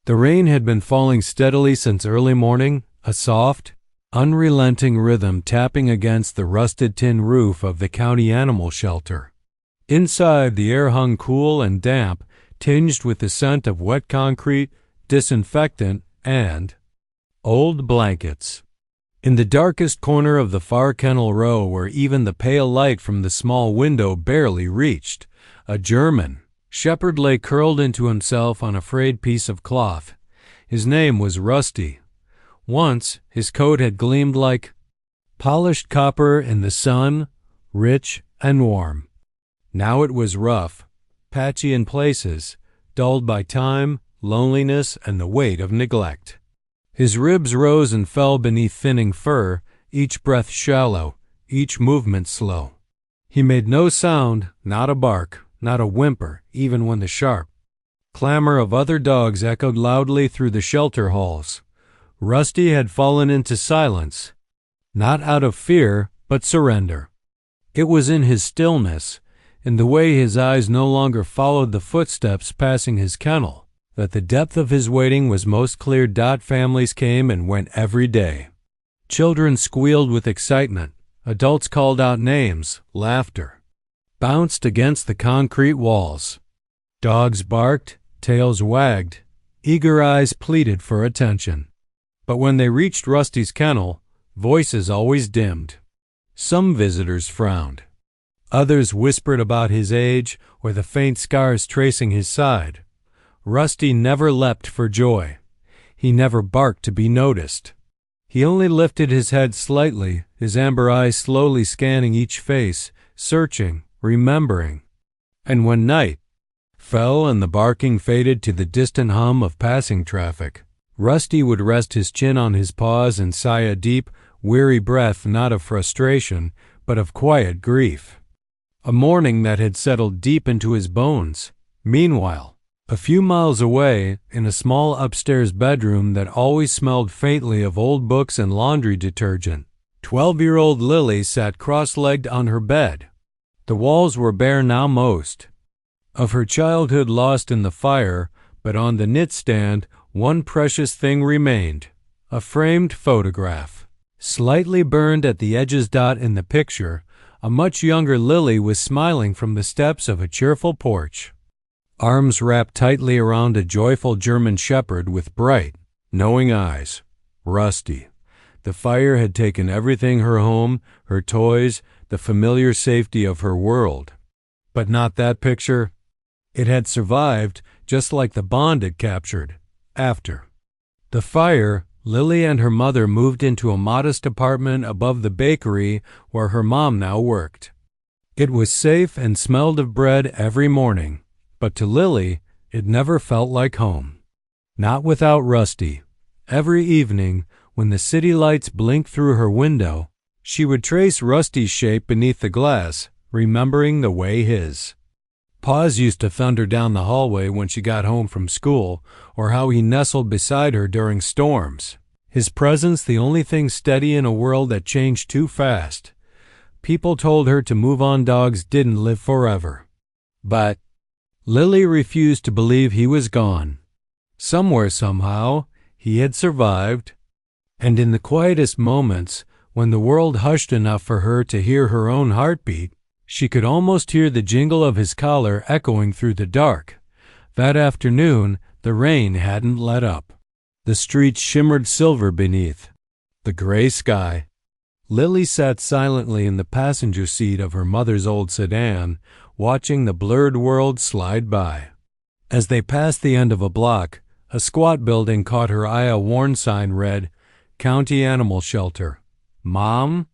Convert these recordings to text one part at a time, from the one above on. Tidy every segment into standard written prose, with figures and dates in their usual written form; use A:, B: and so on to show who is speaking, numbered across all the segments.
A: The rain had been falling steadily since early morning, a soft, unrelenting rhythm tapping against the rusted tin roof of the county animal shelter. Inside, the air hung cool and damp, tinged with the scent of wet concrete, disinfectant, and old blankets. In the darkest corner of the far kennel row, where even the pale light from the small window barely reached, a German shepherd lay curled into himself on a frayed piece of cloth. His name was Rusty. Once his coat had gleamed like polished copper in the sun, rich and warm. Now it was rough, patchy in places, dulled by time, loneliness, and the weight of neglect. His ribs rose and fell beneath thinning fur, each breath shallow, each movement slow. He made no sound, not a bark, not a whimper, even when the sharp clamor of other dogs echoed loudly through the shelter halls. Rusty had fallen into silence, not out of fear, but surrender. It was in his stillness, in the way his eyes no longer followed the footsteps passing his kennel, that the depth of his waiting was most clear. Families came and went every day. Children squealed with excitement. Adults called out names. Laughter bounced against the concrete walls. Dogs barked, tails wagged, eager eyes pleaded for attention. But when they reached Rusty's kennel, voices always dimmed. Some visitors frowned. Others whispered about his age or the faint scars tracing his side. Rusty never leapt for joy. He never barked to be noticed. He only lifted his head slightly, his amber eyes slowly scanning each face, searching, remembering. And when night fell and the barking faded to the distant hum of passing traffic, Rusty would rest his chin on his paws and sigh a deep, weary breath, not of frustration, but of quiet grief. A mourning that had settled deep into his bones. Meanwhile, a few miles away, in a small upstairs bedroom that always smelled faintly of old books and laundry detergent, 12-year-old Lily sat cross-legged on her bed. The walls were bare now, most of her childhood lost in the fire, but on the knit-stand one precious thing remained, a framed photograph. Slightly burned at the edges. In the picture, a much younger Lily was smiling from the steps of a cheerful porch, arms wrapped tightly around a joyful German shepherd with bright, knowing eyes. Rusty. The fire had taken everything: her home, her toys, the familiar safety of her world. But not that picture. It had survived, just like the bond it captured. After the fire, Lily and her mother moved into a modest apartment above the bakery where her mom now worked. It was safe and smelled of bread every morning, but to Lily, it never felt like home. Not without Rusty. Every evening, when the city lights blinked through her window, she would trace Rusty's shape beneath the glass, remembering the way his paws used to thunder down the hallway when she got home from school, or how he nestled beside her during storms. His presence the only thing steady in a world that changed too fast. People told her to move on. Dogs didn't live forever. But Lily refused to believe he was gone. Somewhere, somehow, he had survived. And in the quietest moments, when the world hushed enough for her to hear her own heartbeat, she could almost hear the jingle of his collar echoing through the dark. That afternoon, the rain hadn't let up. The streets shimmered silver beneath the gray sky. Lily sat silently in the passenger seat of her mother's old sedan, watching the blurred world slide by. As they passed the end of a block, a squat building caught her eye. A worn sign read, "County Animal Shelter." "Mom?"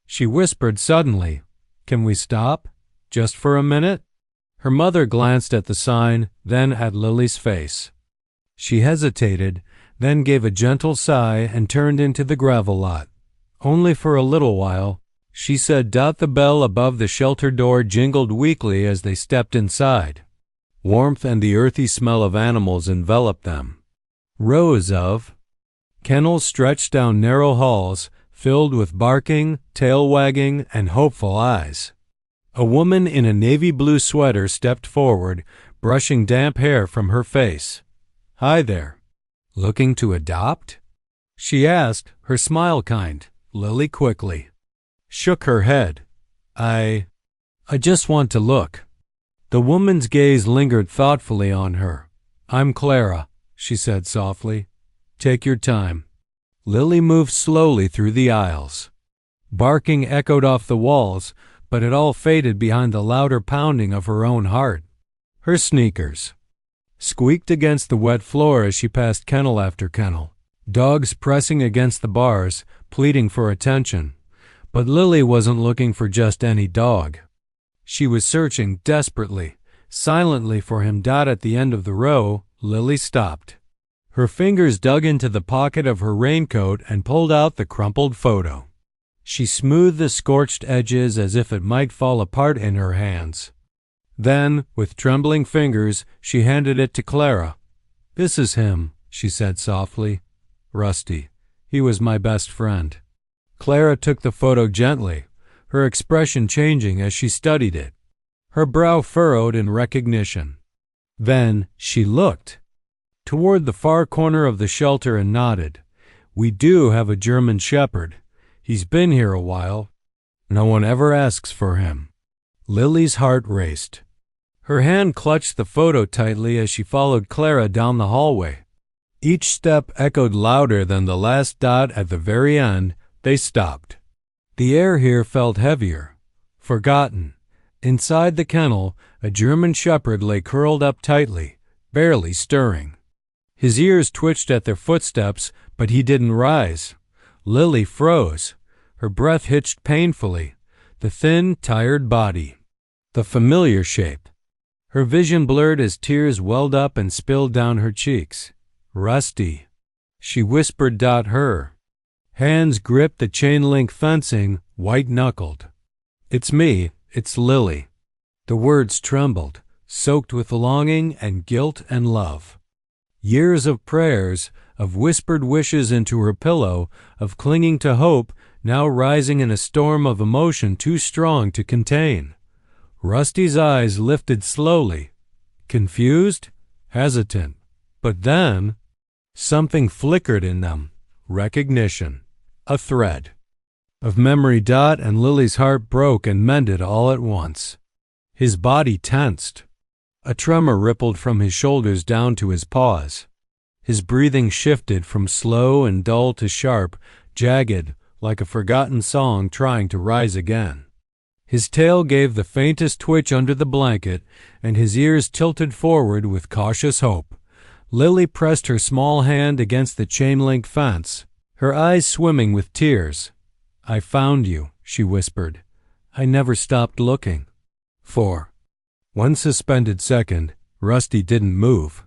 A: she whispered suddenly. "Can we stop? Just for a minute?" Her mother glanced at the sign, then at Lily's face. She hesitated, then gave a gentle sigh and turned into the gravel lot. "Only for a little while," she said. The bell above the shelter door jingled weakly as they stepped inside. Warmth and the earthy smell of animals enveloped them. Rows of kennels stretched down narrow halls, filled with barking, tail wagging, and hopeful eyes. A woman in a navy blue sweater stepped forward, brushing damp hair from her face. "Hi there," Looking to adopt? She asked, her smile kind. Lily quickly shook her head. I just want to look. The woman's gaze lingered thoughtfully on her. I'm Clara, she said softly. Take your time. Lily moved slowly through the aisles. Barking echoed off the walls, but it all faded behind the louder pounding of her own heart. Her sneakers squeaked against the wet floor as she passed kennel after kennel, dogs pressing against the bars, pleading for attention. But Lily wasn't looking for just any dog. She was searching desperately, silently for him. At the end of the row, Lily stopped. Her fingers dug into the pocket of her raincoat and pulled out the crumpled photo. She smoothed the scorched edges as if it might fall apart in her hands. Then, with trembling fingers, she handed it to Clara. This is him, she said softly. Rusty. He was my best friend. Clara took the photo gently, her expression changing as she studied it. Her brow furrowed in recognition. Then she looked toward the far corner of the shelter and nodded. We do have a German Shepherd. He's been here a while. No one ever asks for him. Lily's heart raced. Her hand clutched the photo tightly as she followed Clara down the hallway. Each step echoed louder than the last. At the very end, they stopped. The air here felt heavier, forgotten. Inside the kennel, a German Shepherd lay curled up tightly, barely stirring. His ears twitched at their footsteps, but he didn't rise. Lily froze. Her breath hitched painfully. The thin, tired body. The familiar shape. Her vision blurred as tears welled up and spilled down her cheeks. Rusty, she whispered. Her hands gripped the chain-link fencing, white-knuckled. It's me, it's Lily. The words trembled, soaked with longing and guilt and love. Years of prayers, of whispered wishes into her pillow, of clinging to hope, now rising in a storm of emotion too strong to contain. Rusty's eyes lifted slowly, confused, hesitant. But then, something flickered in them. Recognition. A thread of memory. And Lily's heart broke and mended all at once. His body tensed. A tremor rippled from his shoulders down to his paws. His breathing shifted from slow and dull to sharp, jagged, like a forgotten song trying to rise again. His tail gave the faintest twitch under the blanket, and his ears tilted forward with cautious hope. Lily pressed her small hand against the chain-link fence, her eyes swimming with tears. I found you, she whispered. I never stopped looking. For one suspended second, Rusty didn't move.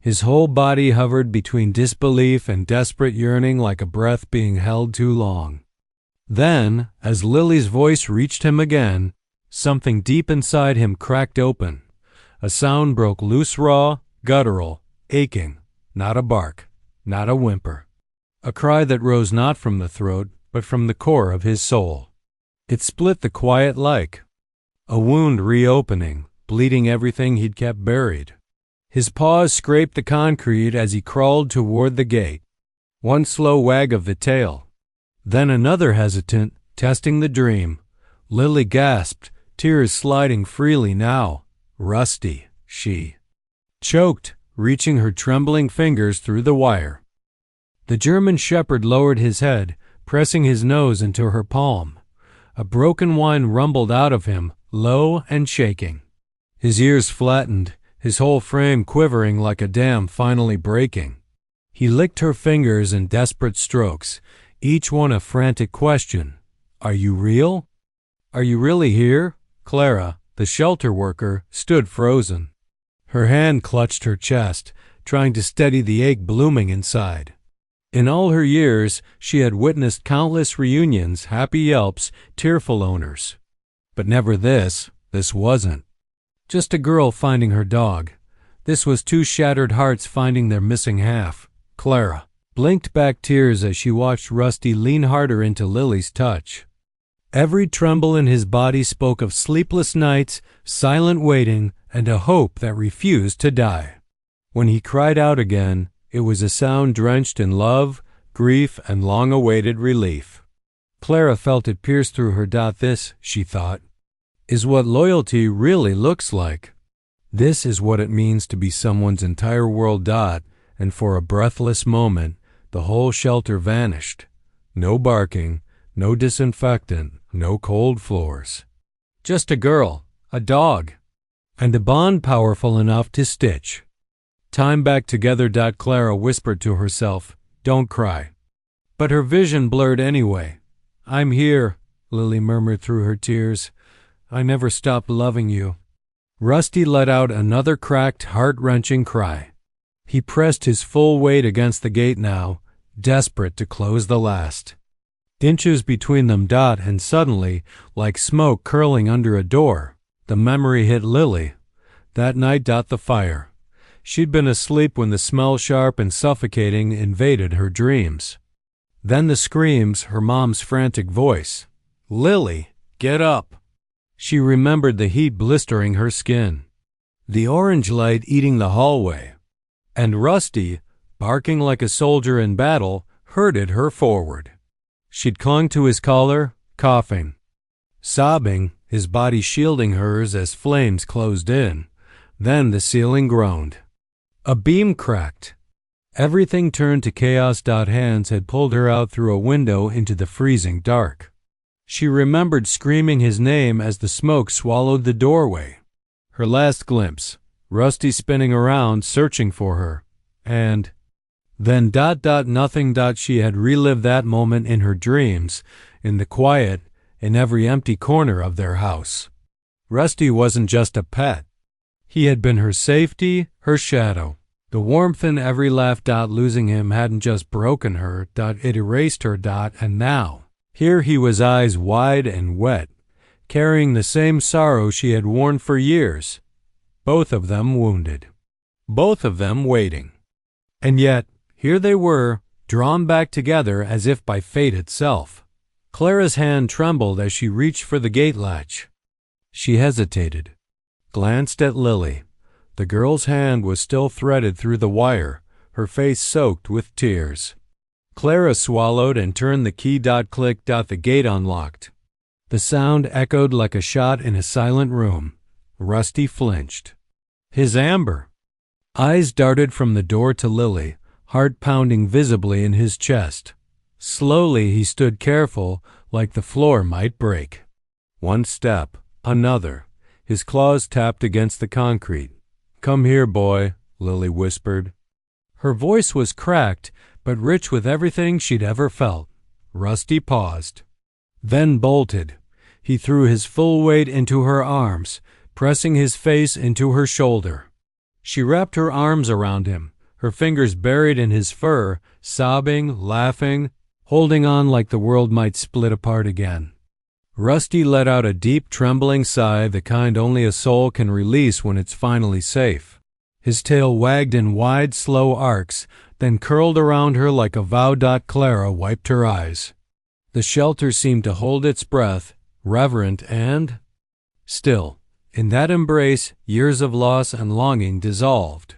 A: His whole body hovered between disbelief and desperate yearning, like a breath being held too long. Then, as Lily's voice reached him again, something deep inside him cracked open. A sound broke loose, raw, guttural, aching, not a bark, not a whimper. A cry that rose not from the throat, but from the core of his soul. It split the quiet like a wound reopening, bleeding everything he'd kept buried. His paws scraped the concrete as he crawled toward the gate. One slow wag of the tail. Then another hesitant, testing the dream. Lily gasped, tears sliding freely now. Rusty, she choked, reaching her trembling fingers through the wire. The German Shepherd lowered his head, pressing his nose into her palm. A broken whine rumbled out of him, low and shaking. His ears flattened, his whole frame quivering like a dam finally breaking. He licked her fingers in desperate strokes, each one a frantic question. Are you real? Are you really here? Clara, the shelter worker, stood frozen. Her hand clutched her chest, trying to steady the ache blooming inside. In all her years, she had witnessed countless reunions, happy yelps, tearful owners. But never this. This wasn't. Just a girl finding her dog. This was two shattered hearts finding their missing half. Clara blinked back tears as she watched Rusty lean harder into Lily's touch. Every tremble in his body spoke of sleepless nights, silent waiting, and a hope that refused to die. When he cried out again, It was a sound drenched in love, grief, and long-awaited relief. Clara felt it pierce through her. This, she thought, is what loyalty really looks like. This is what it means to be someone's entire world. And for a breathless moment, the whole shelter vanished. No barking, no disinfectant, no cold floors. Just a girl, a dog, and a bond powerful enough to stitch time back together. Clara whispered to herself, "Don't cry." But her vision blurred anyway. "I'm here," Lily murmured through her tears. "I never stopped loving you." Rusty let out another cracked, heart-wrenching cry. He pressed his full weight against the gate now, desperate to close the last. Inches between them. And suddenly, like smoke curling under a door, the memory hit Lily. That night. The fire. She'd been asleep when the smell, sharp and suffocating, invaded her dreams. Then the screams, her mom's frantic voice. "Lily, get up!" She remembered the heat blistering her skin, the orange light eating the hallway, and Rusty, barking like a soldier in battle, herded her forward. She'd clung to his collar, coughing, sobbing, his body shielding hers as flames closed in. Then the ceiling groaned. A beam cracked. Everything turned to chaos. Hands had pulled her out through a window into the freezing dark. She remembered screaming his name as the smoke swallowed the doorway. Her last glimpse, Rusty spinning around, searching for her. And then nothing. She had relived that moment in her dreams, in the quiet, in every empty corner of their house. Rusty wasn't just a pet. He had been her safety, her shadow. The warmth in every laugh. Losing him hadn't just broken her. It erased her. And now, here he was, eyes wide and wet, carrying the same sorrow she had worn for years. Both of them wounded. Both of them waiting. And yet, here they were, drawn back together as if by fate itself. Clara's hand trembled as she reached for the gate latch. She hesitated, glanced at Lily. The girl's hand was still threaded through the wire, her face soaked with tears. Clara swallowed and turned the key. Click. The gate unlocked. The sound echoed like a shot in a silent room. Rusty flinched. His amber eyes darted from the door to Lily, heart pounding visibly in his chest. Slowly he stood, careful, like the floor might break. One step, another. His claws tapped against the concrete. "Come here, boy," Lily whispered. Her voice was cracked, but rich with everything she'd ever felt. Rusty paused, then bolted. He threw his full weight into her arms, pressing his face into her shoulder. She wrapped her arms around him, her fingers buried in his fur, sobbing, laughing, holding on like the world might split apart again. Rusty let out a deep, trembling sigh, the kind only a soul can release when it's finally safe. His tail wagged in wide, slow arcs, then curled around her like a vow. Clara wiped her eyes. The shelter seemed to hold its breath, reverent and still. In that embrace, years of loss and longing dissolved.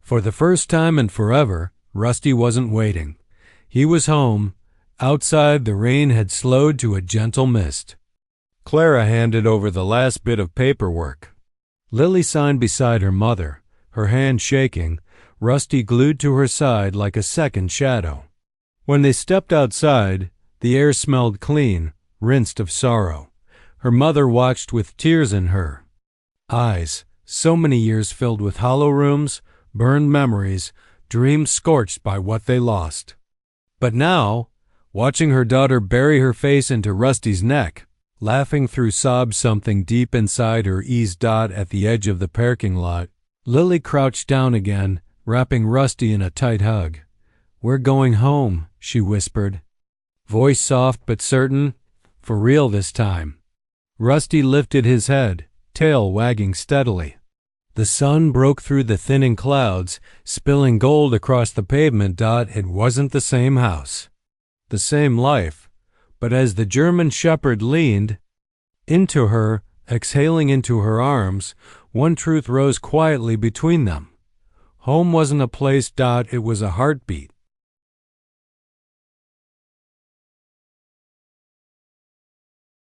A: For the first time and forever, Rusty wasn't waiting. He was home. Outside, the rain had slowed to a gentle mist. Clara handed over the last bit of paperwork. Lily signed beside her mother, her hand shaking, Rusty glued to her side like a second shadow. When they stepped outside, the air smelled clean, rinsed of sorrow. Her mother watched with tears in her eyes, so many years filled with hollow rooms, burned memories, dreams scorched by what they lost. But now, watching her daughter bury her face into Rusty's neck, laughing through sobs something deep inside her eased. At the edge of the parking lot, Lily crouched down again, wrapping Rusty in a tight hug. "We're going home," she whispered, voice soft but certain, for real this time. Rusty lifted his head, tail wagging steadily. The sun broke through the thinning clouds, spilling gold across the pavement. It wasn't the same house, the same life, but as the German shepherd leaned into her, exhaling into her arms, one truth rose quietly between them. Home wasn't a place. It was a heartbeat.